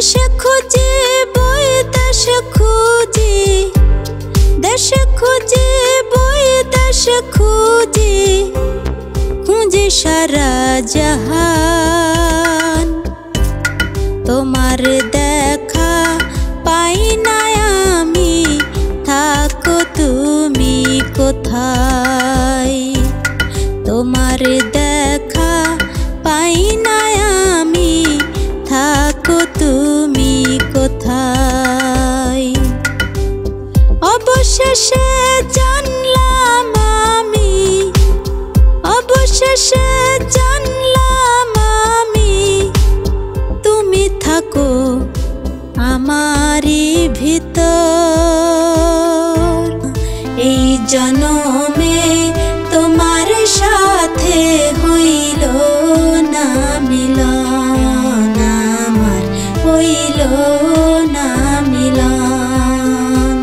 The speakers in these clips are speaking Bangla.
দেশে খুঁজি বই দেশে খুঁজি, দেশে খুঁজি বই দেশে খুঁজি, খুঁজি সারা জাহান। তোমার দেখা পাই না আমি, থাকো তুমি কোথায়? তোমার দেখা পাই না আমি, থাকো তুমি কোথায়? অবশেষে জানলাম আমি, অবশেষে জানলাম আমি, তুমি থাকো আমারই ভিতর। এই জনমে তোমার সাথে হইল না মিলন, আমার হইল না মিলন।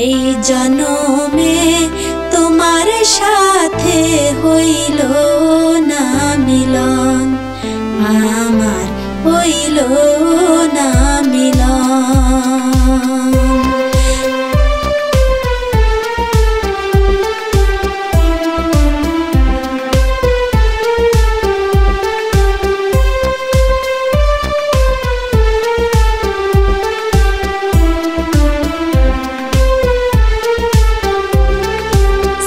এই জনমে তোমার সাথে হইল না মিলন, আমার হইল না মিলন।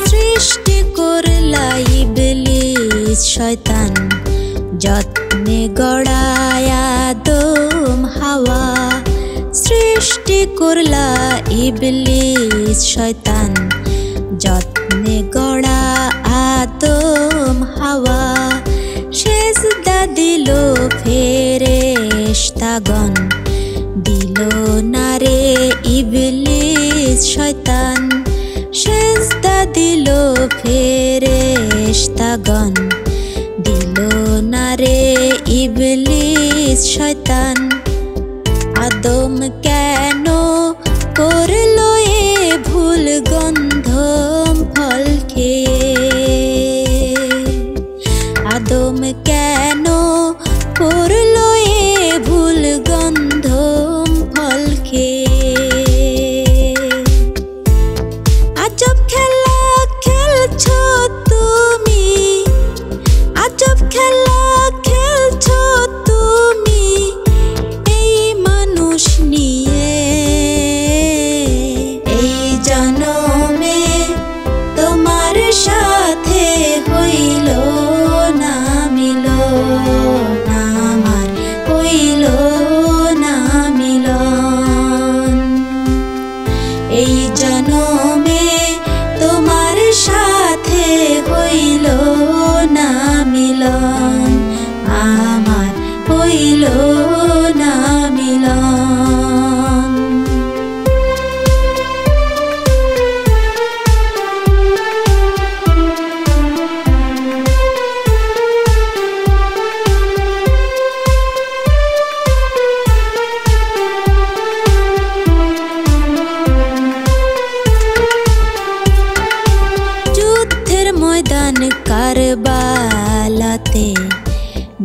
সৃষ্টি করলা ইবলিস শয়তান, যত্নে গড়ায় আদম হাওয়া। সৃষ্টি করলা ইবলিস শয়তান, যত্নে গড়া আদম হাওয়া। সেজদা দিল ফেরেশতাগণ, দিল না রে ইবলিস শয়তান। সেজদা দিল ফেরেশতাগণ, দিল না রে ইবলিস শয়তান। আদম কেন করলো এ ভুল গন্ধম ফল খেয়ে? আদম কেন করলো এ ভুল গন্ধম ফল খেয়ে? আজব খেলা খেলছো তুমি, আজব খেলা খেলছো তুমি এই মানুষ নিয়ে। এই জনমে তোমার সাথে হইল না মিলন, আমার হইল না মিলন। এই জনমে তোমার সাথে হইল না মিলন, আমার হইল না মিলন। যুদ্ধের ময়দান কারবালাতে,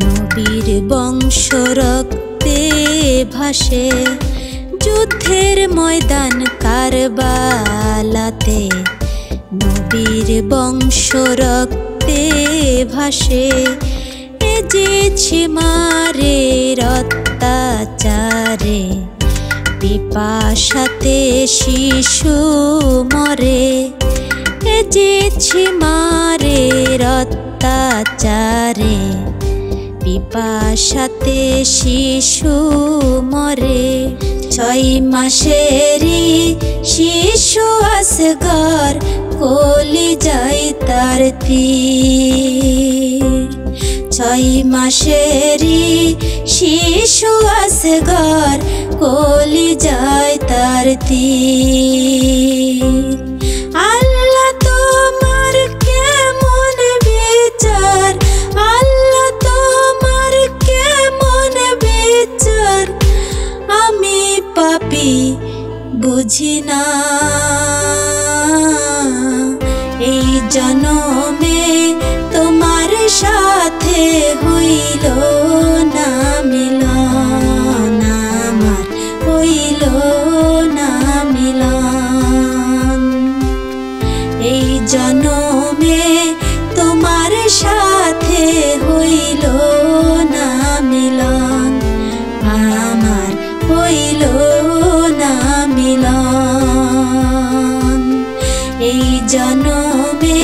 নবীর বংশ রক্তে ভাসে। যুদ্ধের ময়দান কারবালাতে, নবীর বংশ রক্তে ভাসে। এ যে ছিমারে অত্যাচারে, পিপাসাতে শিশু মরে। এ যে ছিমারে অত্যাচারে, পিপাসাতে শিশু মরে। 6 মাসেরই শিশু আসগর, কলিজায় তার তীর। 6 মাসেরই শিশু আসগর, কলিজায় তার তীর। আল্লাহ তোমার কেমন বিচার, আল্লাহ তোমার কেমন বিচার, আমি পাপী বুঝি না। এই জনমে তোমার সাথে হইল না মিলন, জনমে তোমার সাথে হইল না মিলন, আমার হইল না মিলন। এই জনমে